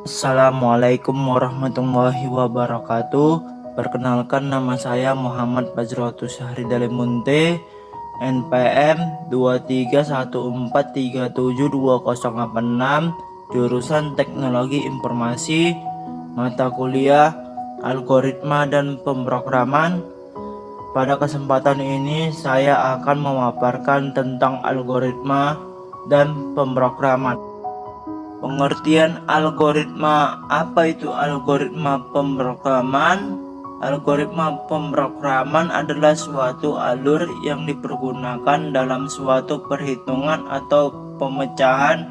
Assalamualaikum warahmatullahi wabarakatuh. Perkenalkan, nama saya Muhammad Fajrotus Syahri Dalimunte, NPM 231437206, jurusan Teknologi Informasi, mata kuliah Algoritma dan Pemrograman. Pada kesempatan ini saya akan memaparkan tentang algoritma dan pemrograman. Pengertian algoritma. Apa itu algoritma pemrograman? Algoritma pemrograman adalah suatu alur yang dipergunakan dalam suatu perhitungan atau pemecahan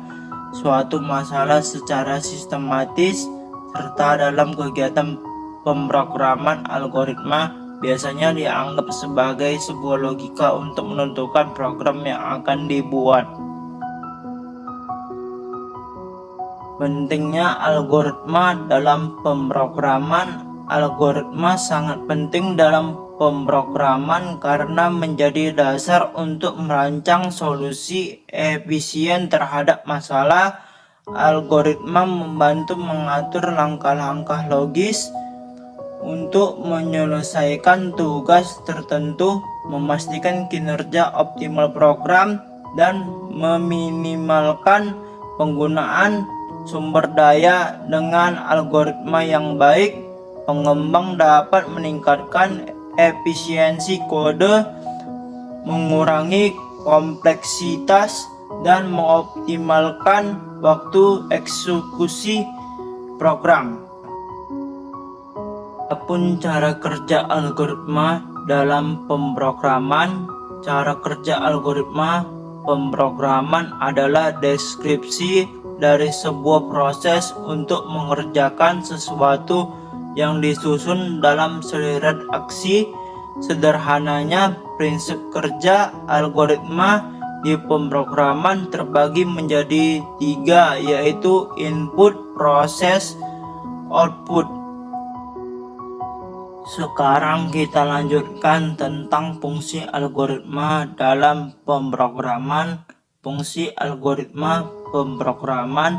suatu masalah secara sistematis, serta dalam kegiatan pemrograman algoritma biasanya dianggap sebagai sebuah logika untuk menentukan program yang akan dibuat. Pentingnya algoritma dalam pemrograman. Algoritma sangat penting dalam pemrograman karena menjadi dasar untuk merancang solusi efisien terhadap masalah. Algoritma membantu mengatur langkah-langkah logis untuk menyelesaikan tugas tertentu, memastikan kinerja optimal program, dan meminimalkan penggunaan sumber daya. Dengan algoritma yang baik, pengembang dapat meningkatkan efisiensi kode, mengurangi kompleksitas, dan mengoptimalkan waktu eksekusi program. Adapun cara kerja algoritma dalam pemrograman. Cara kerja algoritma pemrograman adalah deskripsi dari sebuah proses untuk mengerjakan sesuatu yang disusun dalam sederet aksi. Sederhananya, prinsip kerja algoritma di pemrograman terbagi menjadi 3, yaitu input, proses, output. Sekarang kita lanjutkan tentang fungsi algoritma dalam pemrograman. Fungsi algoritma pemrograman: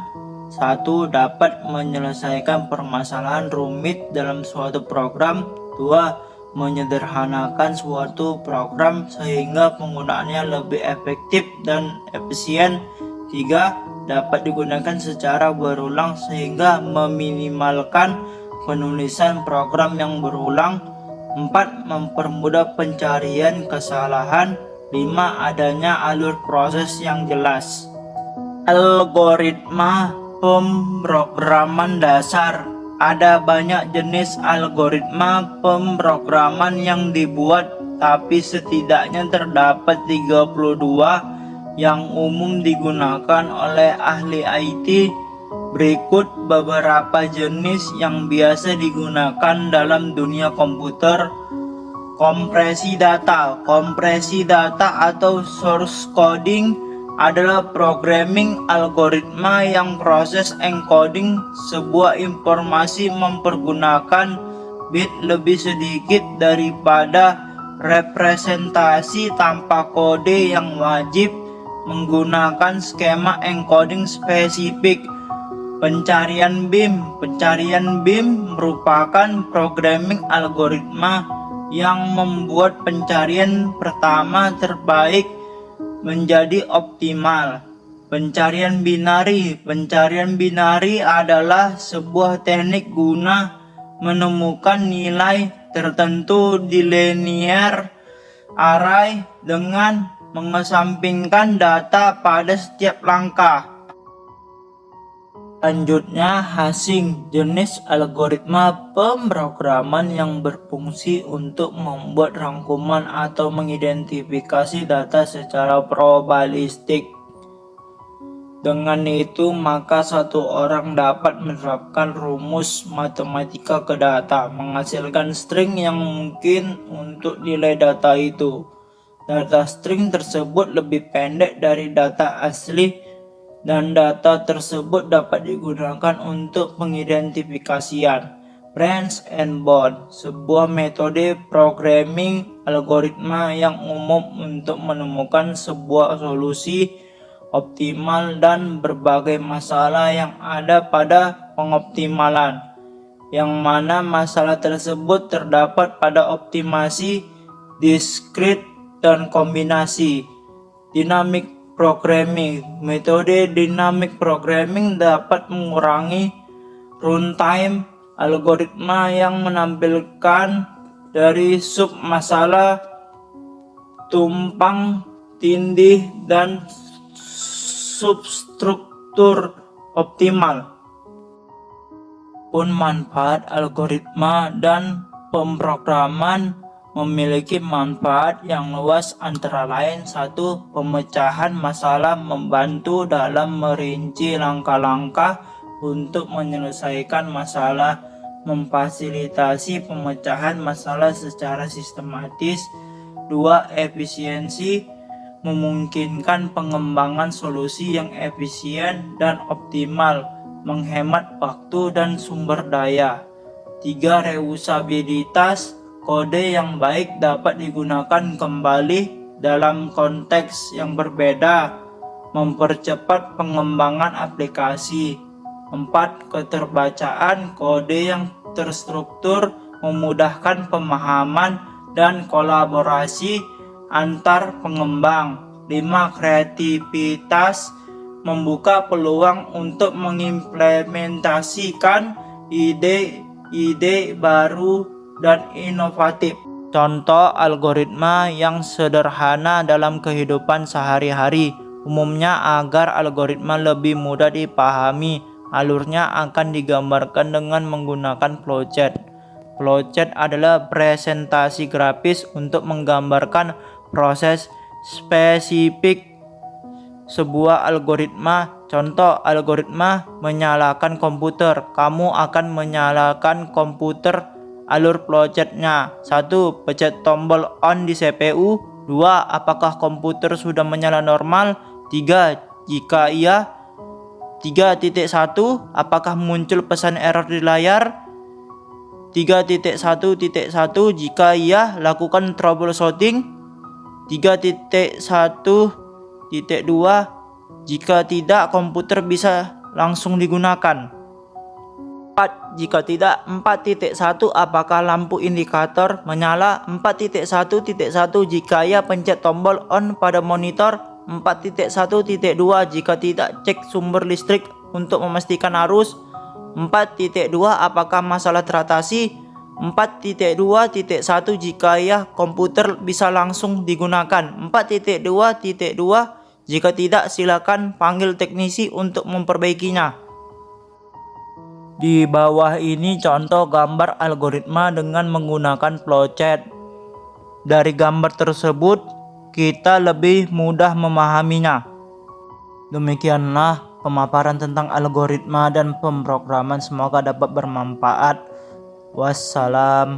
1. Dapat menyelesaikan permasalahan rumit dalam suatu program. 2. Menyederhanakan suatu program sehingga penggunaannya lebih efektif dan efisien. 3. Dapat digunakan secara berulang sehingga meminimalkan penulisan program yang berulang. 4. Mempermudah pencarian kesalahan. 5. Adanya alur proses yang jelas. Algoritma pemrograman dasar. Ada banyak jenis algoritma pemrograman yang dibuat, tapi setidaknya terdapat 32 yang umum digunakan oleh ahli IT. Berikut beberapa jenis yang biasa digunakan dalam dunia komputer. Kompresi data. Kompresi data atau source coding adalah programming algoritma yang proses encoding sebuah informasi mempergunakan bit lebih sedikit daripada representasi tanpa kode yang wajib menggunakan skema encoding spesifik. Pencarian BIM. Pencarian BIM merupakan programming algoritma yang membuat pencarian pertama terbaik menjadi optimal. Pencarian binari. Pencarian binari adalah sebuah teknik guna menemukan nilai tertentu di linear array dengan mengesampingkan data pada setiap langkah. Selanjutnya, hashing, jenis algoritma pemrograman yang berfungsi untuk membuat rangkuman atau mengidentifikasi data secara probabilistik. Dengan itu, maka satu orang dapat menerapkan rumus matematika ke data, menghasilkan string yang mungkin untuk nilai data itu. Data string tersebut lebih pendek dari data asli, dan data tersebut dapat digunakan untuk pengidentifikasian. Branch and bound, sebuah metode programming algoritma yang umum untuk menemukan sebuah solusi optimal dan berbagai masalah yang ada pada pengoptimalan, yang mana masalah tersebut terdapat pada optimasi, diskrit, dan kombinasi. Dynamic programming. Metode dynamic programming dapat mengurangi runtime algoritma yang menampilkan dari sub masalah tumpang tindih dan substruktur optimal. Pun manfaat algoritma dan pemrograman memiliki manfaat yang luas, antara lain: 1. Pemecahan masalah, membantu dalam merinci langkah-langkah untuk menyelesaikan masalah, memfasilitasi pemecahan masalah secara sistematis. 2. Efisiensi, memungkinkan pengembangan solusi yang efisien dan optimal, menghemat waktu dan sumber daya. 3. Reusabilitas, kode yang baik dapat digunakan kembali dalam konteks yang berbeda, mempercepat pengembangan aplikasi. 4. Keterbacaan, kode yang terstruktur memudahkan pemahaman dan kolaborasi antar pengembang. 5. Kreativitas, membuka peluang untuk mengimplementasikan ide-ide baru dan inovatif. Contoh algoritma yang sederhana dalam kehidupan sehari-hari. Umumnya, agar algoritma lebih mudah dipahami, alurnya akan digambarkan dengan menggunakan flowchart. Flowchart adalah presentasi grafis untuk menggambarkan proses spesifik sebuah algoritma. Contoh algoritma menyalakan komputer. Kamu akan menyalakan komputer. Alur flowchartnya: 1. Pencet tombol on di CPU. 2. Apakah komputer sudah menyala normal? 3. Jika iya, 3.1. Apakah muncul pesan error di layar? 3.1.1. Jika iya, lakukan troubleshooting. 3.1.2. Jika tidak, komputer bisa langsung digunakan. 4. Jika tidak. 4.1. Apakah lampu indikator menyala? 4.1.1. Jika ya, pencet tombol on pada monitor. 4.1.2. Jika tidak, cek sumber listrik untuk memastikan arus. 4.2. Apakah masalah teratasi? 4.2.1. Jika ya, komputer bisa langsung digunakan. 4.2.2. Jika tidak, silakan panggil teknisi untuk memperbaikinya. Di bawah ini contoh gambar algoritma dengan menggunakan flowchart. Dari gambar tersebut, kita lebih mudah memahaminya. Demikianlah pemaparan tentang algoritma dan pemrograman. Semoga dapat bermanfaat. Wassalam.